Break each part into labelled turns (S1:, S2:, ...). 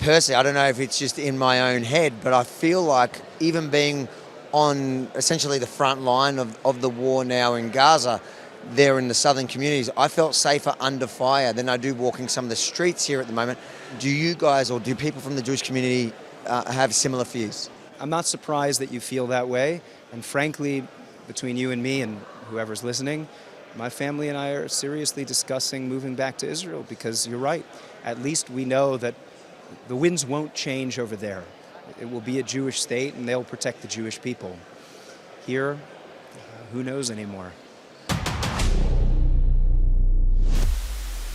S1: personally, I don't know if it's just in my own head, but I feel like even being on essentially the front line of the war now in Gaza, there in the southern communities, I felt safer under fire than I do walking some of the streets here at the moment. Do you guys, or do people from the Jewish community have similar fears?
S2: I'm not surprised that you feel that way. And frankly, between you and me and whoever's listening, my family and I are seriously discussing moving back to Israel because you're right. At least we know that the winds won't change over there. It will be a Jewish state and they'll protect the Jewish people. Here, who knows anymore?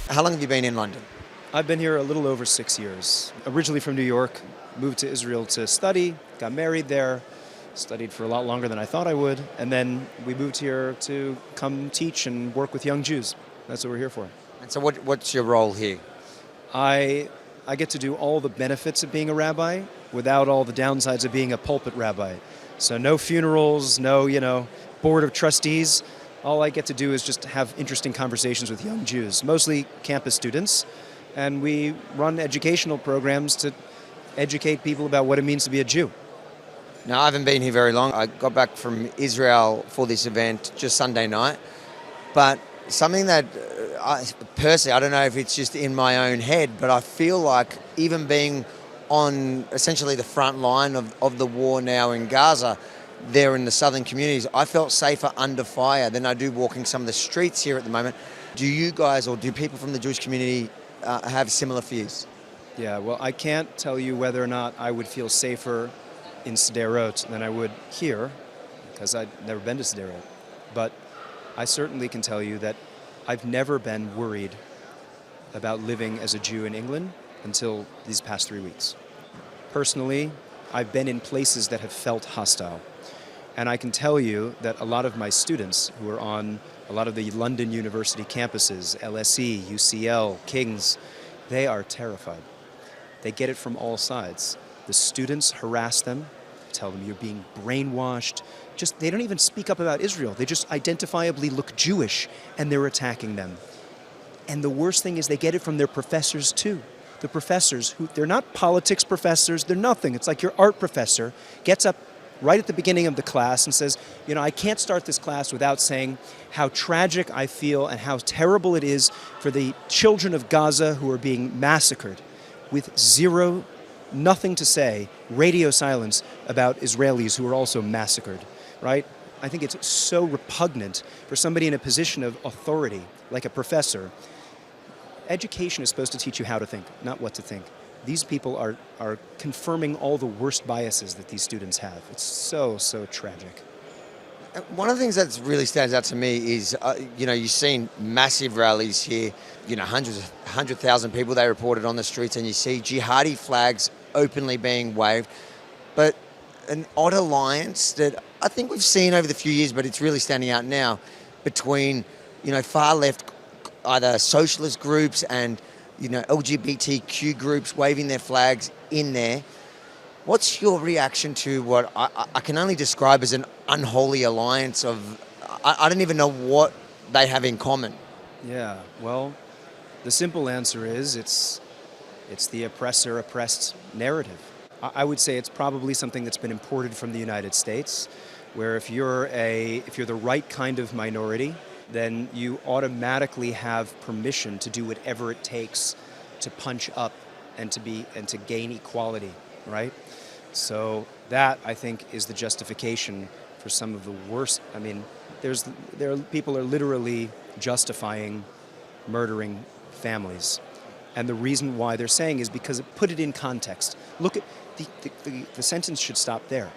S1: How long have you been in London?
S2: I've been here a little over 6 years. Originally from New York, moved to Israel to study, got married there, studied for a lot longer than I thought I would, and then we moved here to come teach and work with young Jews. That's what we're here for.
S1: And so what's your role here?
S2: I get to do all the benefits of being a rabbi without all the downsides of being a pulpit rabbi. So no funerals, no, board of trustees. All I get to do is just have interesting conversations with young Jews, mostly campus students. And we run educational programs to educate people about what it means to be a Jew.
S1: Now, I haven't been here very long. I got back from Israel for this event just Sunday night. But something that, personally, I don't know if it's just in my own head, but I feel like even being on essentially the front line of the war now in Gaza, there in the southern communities, I felt safer under fire than I do walking some of the streets here at the moment. Do you guys, or do people from the Jewish community have similar fears?
S2: Yeah, well, I can't tell you whether or not I would feel safer in Sderot than I would here, because I've never been to Sderot. But I certainly can tell you that I've never been worried about living as a Jew in England until these past 3 weeks. Personally, I've been in places that have felt hostile. And I can tell you that a lot of my students who are on a lot of the London University campuses, LSE, UCL, King's, they are terrified. They get it from all sides. The students harass them, tell them you're being brainwashed. They don't even speak up about Israel. They just identifiably look Jewish and they're attacking them. And the worst thing is they get it from their professors too. The professors, they're not politics professors, they're nothing. It's like your art professor gets up right at the beginning of the class and says, I can't start this class without saying how tragic I feel and how terrible it is for the children of Gaza who are being massacred, with nothing to say, radio silence about Israelis who are also massacred, right? I think it's so repugnant for somebody in a position of authority, like a professor. Education is supposed to teach you how to think, not what to think. These people are confirming all the worst biases that these students have. It's so, so tragic.
S1: One of the things that really stands out to me is, you've seen massive rallies here, 100,000 people they reported on the streets, and you see jihadi flags openly being waved. But an odd alliance that I think we've seen over the few years, but it's really standing out now, between, far left, either socialist groups and LGBTQ groups waving their flags in there. What's your reaction to what I can only describe as an unholy alliance of, I don't even know what they have in common?
S2: Yeah, well, the simple answer is it's the oppressor-oppressed narrative. I would say it's probably something that's been imported from the United States, where if you're the right kind of minority, then you automatically have permission to do whatever it takes to punch up and to gain equality, right? So that, I think, is the justification for some of the worst. I mean, people are literally justifying murdering families. And the reason why they're saying is because put it in context. Look at the sentence should stop there.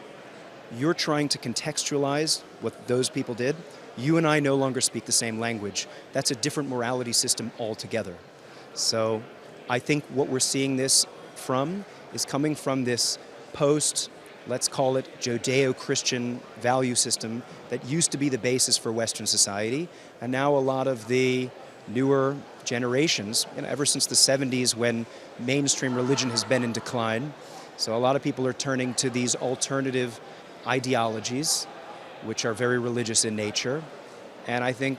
S2: You're trying to contextualize what those people did. You and I no longer speak the same language. That's a different morality system altogether. So I think what we're seeing this from is coming from this let's call it Judeo-Christian value system that used to be the basis for Western society. And now a lot of the newer generations, ever since the 70s when mainstream religion has been in decline, so a lot of people are turning to these alternative ideologies, which are very religious in nature, and I think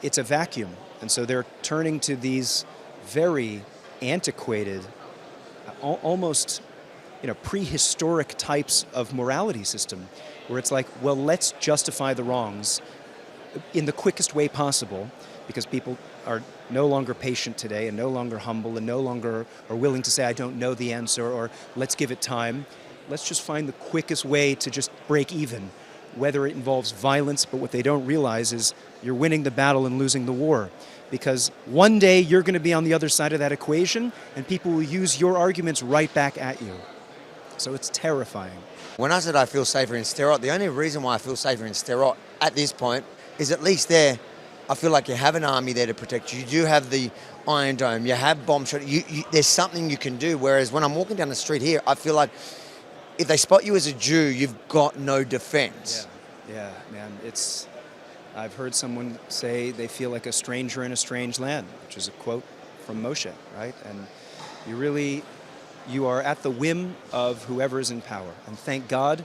S2: it's a vacuum. And so they're turning to these very antiquated almost, prehistoric types of morality system, where it's like, well, let's justify the wrongs in the quickest way possible, because people are no longer patient today and no longer humble and no longer are willing to say, I don't know the answer, or let's give it time. Let's just find the quickest way to just break even, whether it involves violence, but what they don't realize is you're winning the battle and losing the war. Because one day you're going to be on the other side of that equation, and people will use your arguments right back at you. So it's terrifying.
S1: When I said I feel safer in Sterot, the only reason why I feel safer in Sterot at this point is at least there, I feel like you have an army there to protect you. You do have the Iron Dome, you have bomb shot, there's something you can do. Whereas when I'm walking down the street here, I feel like if they spot you as a Jew, you've got no defense.
S2: Yeah, man, I've heard someone say they feel like a stranger in a strange land, which is a quote from Moshe, right? And you are at the whim of whoever is in power. And thank God,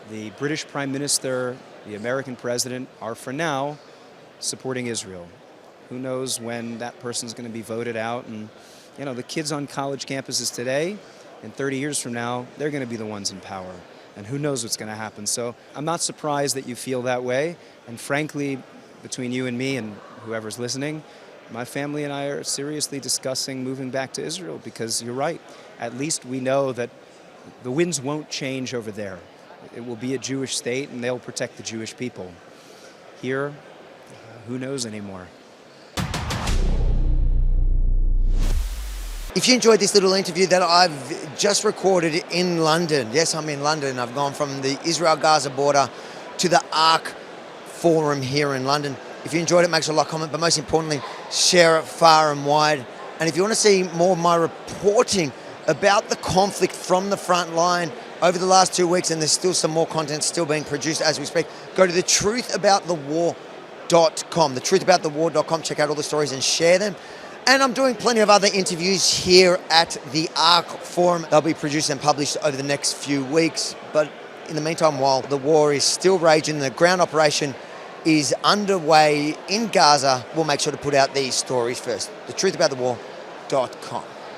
S2: the British Prime Minister, the American President are for now supporting Israel. Who knows when that person's going to be voted out? And, the kids on college campuses today, and 30 years from now, they're going to be the ones in power. And who knows what's going to happen. So I'm not surprised that you feel that way. And frankly, between you and me and whoever's listening, my family and I are seriously discussing moving back to Israel, because you're right. At least we know that the winds won't change over there. It will be a Jewish state, and they'll protect the Jewish people. Here, who knows anymore?
S1: If you enjoyed this little interview that I've just recorded in London, yes, I'm in London. I've gone from the Israel-Gaza border to the ARC Forum here in London. If you enjoyed it, make sure to like, comment, but most importantly, share it far and wide. And if you want to see more of my reporting about the conflict from the front line over the last 2 weeks, and there's still some more content still being produced as we speak, go to thetruthaboutthewar.com. Thetruthaboutthewar.com. Check out all the stories and share them. And I'm doing plenty of other interviews here at the ARC Forum. They'll be produced and published over the next few weeks. But in the meantime, while the war is still raging, the ground operation is underway in Gaza, we'll make sure to put out these stories first. Thetruthaboutthewar.com.